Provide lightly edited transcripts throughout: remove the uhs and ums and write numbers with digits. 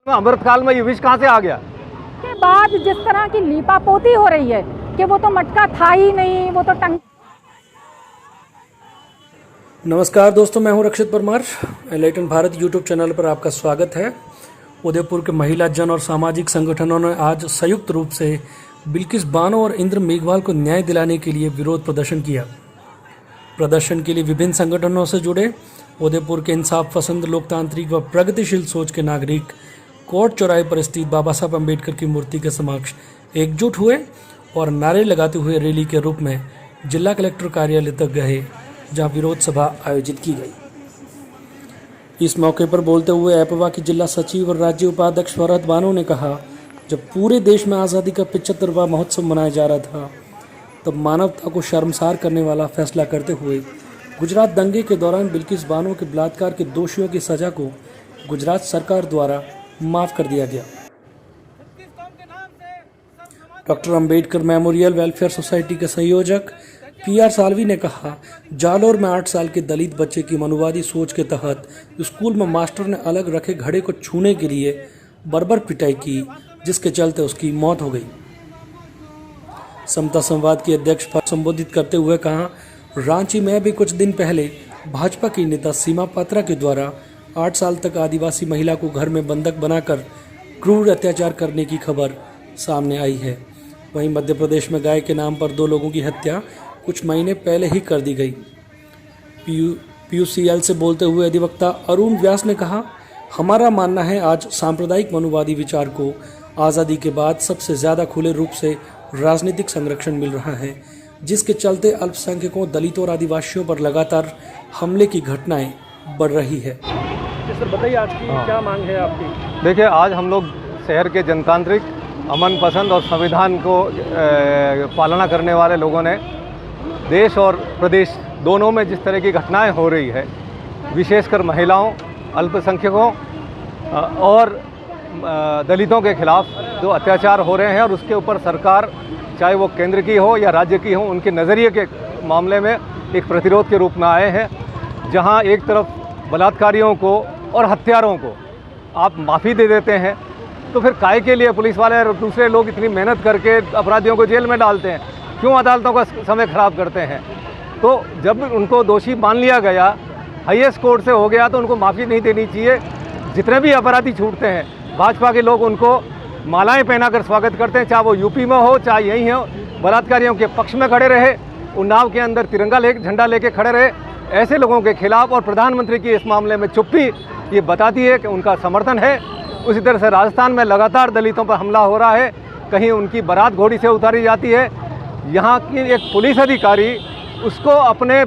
अमृतकाल में ये विष कहाँ से आ गया? के बाद जिस तरह की लीपापोती हो रही है कि वो तो मटका था ही नहीं, वो तो टंग। नमस्कार दोस्तों, मैं हूं Rakshit Parmar. Enlighten Bharat YouTube channel पर आपका स्वागत है। उदयपुर के महिला जन और सामाजिक संगठनों ने आज संयुक्त रूप से बिल्किस बानो और इंद्र मेघवाल को न्याय दिलाने के लिए विरोध प्रदर्शन किया। प्रदर्शन के लिए विभिन्न संगठनों से जुड़े उदयपुर के इंसाफ पसंद, लोकतांत्रिक व प्रगतिशील सोच के नागरिक कोर्ट चौराहे पर स्थित बाबा साहब अम्बेडकर की मूर्ति के समक्ष एकजुट हुए और नारे लगाते हुए रैली के रूप में जिला कलेक्टर कार्यालय तक गए, जहां विरोध सभा आयोजित की गई। इस मौके पर बोलते हुए एपवा के जिला सचिव और राज्य उपाध्यक्ष फरहत बानो ने कहा, जब पूरे देश में आज़ादी का 75वां महोत्सव मनाया जा रहा था, तब मानवता को शर्मसार करने वाला फैसला करते हुए गुजरात दंगे के दौरान बिल्किस बानो के बलात्कार के दोषियों की सजा को गुजरात सरकार द्वारा माफ कर दिया गया। Doctor Ambedkar memorial welfare society के संयोजक PR सालवी ने कहा, जालोर में 8 साल के दलित बच्चे की मनुवादी सोच के तहत स्कूल में मास्टर ने अलग रखे घड़े को छूने के लिए बर्बर पिटाई की, जिसके चलते उसकी मौत हो गई। समता संवाद की अध्यक्ष पर संबोधित करते हुए कहा, रांची में भी कुछ दिन पहले भाजपा की नेता सीमा पात्रा के द्वारा 8 साल तक आदिवासी महिला को घर में बंधक बनाकर क्रूर अत्याचार करने की खबर सामने आई है। वहीं मध्य प्रदेश में गाय के नाम पर 2 लोगों की हत्या कुछ महीने पहले ही कर दी गई। PUCL से बोलते हुए अधिवक्ता अरुण व्यास ने कहा, हमारा मानना है आज सांप्रदायिक मनुवादी विचार को आज़ादी के बाद सबसे ज़्यादा खुले रूप से राजनीतिक संरक्षण मिल रहा है, जिसके चलते अल्पसंख्यकों, दलितों और आदिवासियों पर लगातार हमले की घटनाएं बढ़ रही है। सर बताइए, आज की क्या मांग है आपकी? देखिए, आज हम लोग शहर के जनतांत्रिक, अमन पसंद और संविधान को पालना करने वाले लोगों ने देश और प्रदेश दोनों में जिस तरह की घटनाएं हो रही है, विशेषकर महिलाओं, अल्पसंख्यकों और दलितों के खिलाफ जो अत्याचार हो रहे हैं, और उसके ऊपर सरकार, चाहे वो केंद्र की हो या राज्य की हो, उनके नज़रिए के मामले में एक प्रतिरोध के रूप में आए हैं। जहां एक तरफ बलात्कारियों को और हत्यारों को आप माफ़ी दे देते हैं, तो फिर काहे के लिए पुलिस वाले और दूसरे लोग इतनी मेहनत करके अपराधियों को जेल में डालते हैं? क्यों अदालतों का समय ख़राब करते हैं? तो जब उनको दोषी मान लिया गया, हाईएस्ट कोर्ट से हो गया, तो उनको माफ़ी नहीं देनी चाहिए। जितने भी अपराधी छूटते हैं, भाजपा के लोग उनको मालाएं पहनाकर स्वागत करते हैं, चाहे वो यूपी में हो चाहे यहीं हो। बलात्कारियों के पक्ष में खड़े रहे, उन्नाव के अंदर तिरंगा झंडा लेके खड़े रहे। ऐसे लोगों के खिलाफ और प्रधानमंत्री की इस मामले में चुप्पी ये बताती है कि उनका समर्थन है। उसी तरह से राजस्थान में लगातार दलितों पर हमला हो रहा है, कहीं उनकी बारात घोड़ी से उतारी जाती है। यहाँ की एक पुलिस अधिकारी, उसको अपने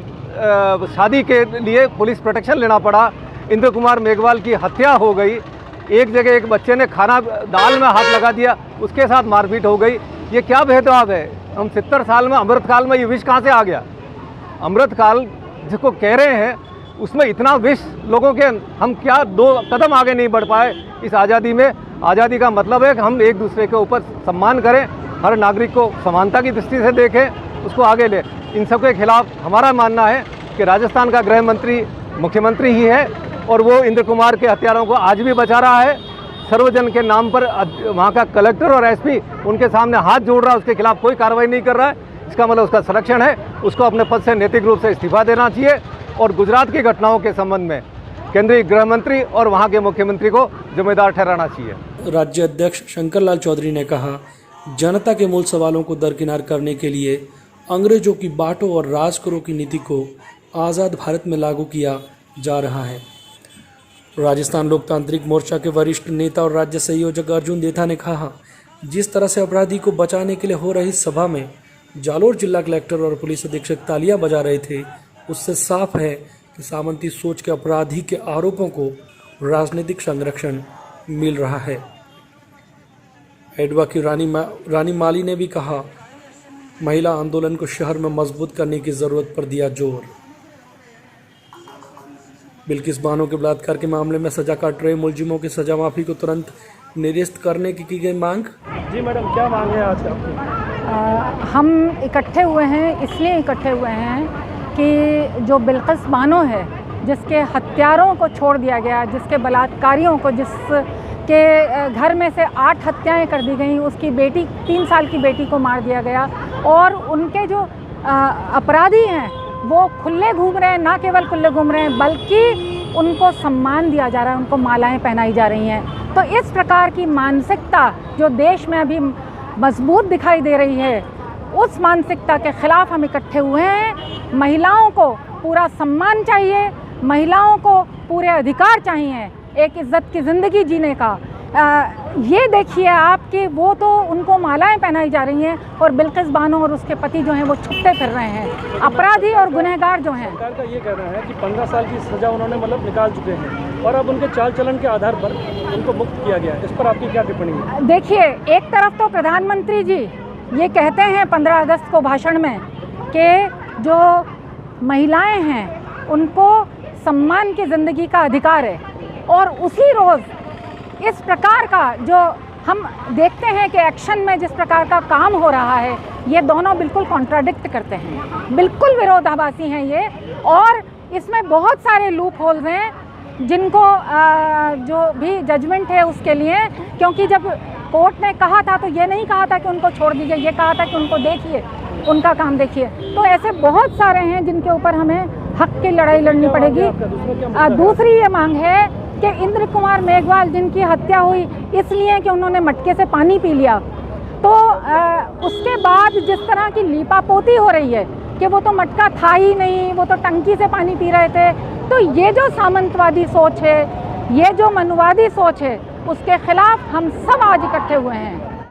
शादी के लिए पुलिस प्रोटेक्शन लेना पड़ा। इंद्र कुमार मेघवाल की हत्या हो गई। एक जगह एक बच्चे ने खाना दाल में हाथ लगा दिया, उसके साथ मारपीट हो गई। ये क्या भेदभाव है? हम 70 साल में अमृतकाल में ये विष कहाँ से आ गया? अमृतकाल जिसको कह रहे हैं, उसमें इतना विष लोगों के, हम क्या 2 कदम आगे नहीं बढ़ पाए इस आज़ादी में? आज़ादी का मतलब है कि हम एक दूसरे के ऊपर सम्मान करें, हर नागरिक को समानता की दृष्टि से देखें, उसको आगे ले। इन सब के खिलाफ हमारा मानना है कि राजस्थान का गृह मंत्री मुख्यमंत्री ही है, और वो इंद्र कुमार के हत्यारों को आज भी बचा रहा है। सर्वजन के नाम पर वहाँ का कलेक्टर और SP उनके सामने हाथ जोड़ रहा है, उसके खिलाफ कोई कार्रवाई नहीं कर रहा है। इसका मतलब उसका संरक्षण है, उसको अपने पद से नैतिक रूप से इस्तीफा देना चाहिए। और गुजरात की घटनाओं के संबंध में केंद्रीय गृह मंत्री और वहाँ के मुख्यमंत्री को जिम्मेदार ठहराना चाहिए। राज्य अध्यक्ष शंकरलाल चौधरी ने कहा, जनता के मूल सवालों को दरकिनार करने के लिए अंग्रेजों की बांटो और राज करो की नीति को आज़ाद भारत में लागू किया जा रहा है। राजस्थान लोकतांत्रिक मोर्चा के वरिष्ठ नेता और राज्य संयोजक अर्जुन देथा ने कहा, जिस तरह से अपराधी को बचाने के लिए हो रही सभा में जालोर जिला कलेक्टर और पुलिस अधीक्षक तालियां बजा रहे थे, उससे साफ है कि सामंती सोच के अपराधी के आरोपों को राजनीतिक संरक्षण मिल रहा है। एडवा की रानी माली ने भी कहा, महिला आंदोलन को शहर में मजबूत करने की जरूरत पर दिया जोर। बिल्किस बानो के बलात्कार के मामले में सजा काट रहे मुलजिमों की सजा माफी को तुरंत निरस्त करने की गई मांग। जी मैडम, क्या मांग है आज आपकी? हम इकट्ठे हुए हैं, इसलिए इकट्ठे हुए हैं कि जो बिल्किस बानो है, जिसके हत्यारों को छोड़ दिया गया, जिसके बलात्कारियों को, जिस कि घर में से 8 हत्याएं कर दी गई, उसकी बेटी 3 साल की बेटी को मार दिया गया और उनके जो अपराधी हैं वो खुले घूम रहे हैं, ना केवल खुले घूम रहे हैं बल्कि उनको सम्मान दिया जा रहा है, उनको मालाएं पहनाई जा रही हैं। तो इस प्रकार की मानसिकता जो देश में अभी मजबूत दिखाई दे रही है, उस मानसिकता के ख़िलाफ़ हम इकट्ठे हुए हैं। महिलाओं को पूरा सम्मान चाहिए, महिलाओं को पूरे अधिकार चाहिए एक इज़्ज़त की ज़िंदगी जीने का। ये देखिए आप कि वो तो उनको मालाएं पहनाई जा रही हैं और बिल्किस बानो और उसके पति जो हैं वो छुपते फिर रहे हैं। अपराधी और गुनहगार जो हैं, सरकार का ये कहना है कि 15 साल की सज़ा उन्होंने मतलब निकाल चुके हैं और अब उनके चाल चलन के आधार पर उनको मुक्त किया गया है। इस पर आपकी क्या टिप्पणी है? देखिए, एक तरफ तो प्रधानमंत्री जी ये कहते हैं 15 अगस्त को भाषण में कि जो महिलाएं हैं उनको सम्मान की ज़िंदगी का अधिकार है, और उसी रोज़ इस प्रकार का जो हम देखते हैं कि एक्शन में जिस प्रकार का काम हो रहा है, ये दोनों बिल्कुल कॉन्ट्राडिक्ट करते हैं, बिल्कुल विरोधाभासी हैं ये। और इसमें बहुत सारे लूप होल्स हैं जिनको जो भी जजमेंट है उसके लिए, क्योंकि जब कोर्ट ने कहा था तो ये नहीं कहा था कि उनको छोड़ दीजिए, ये कहा था कि उनको देखिए, उनका काम देखिए। तो ऐसे बहुत सारे हैं जिनके ऊपर हमें हक की लड़ाई लड़नी पड़ेगी। दूसरी ये मांग है कि इंद्र कुमार मेघवाल जिनकी हत्या हुई इसलिए कि उन्होंने मटके से पानी पी लिया, तो उसके बाद जिस तरह की लीपापोती हो रही है कि वो तो मटका था ही नहीं, वो तो टंकी से पानी पी रहे थे, तो ये जो सामंतवादी सोच है, ये जो मनुवादी सोच है, उसके खिलाफ हम सब आज इकट्ठे हुए हैं।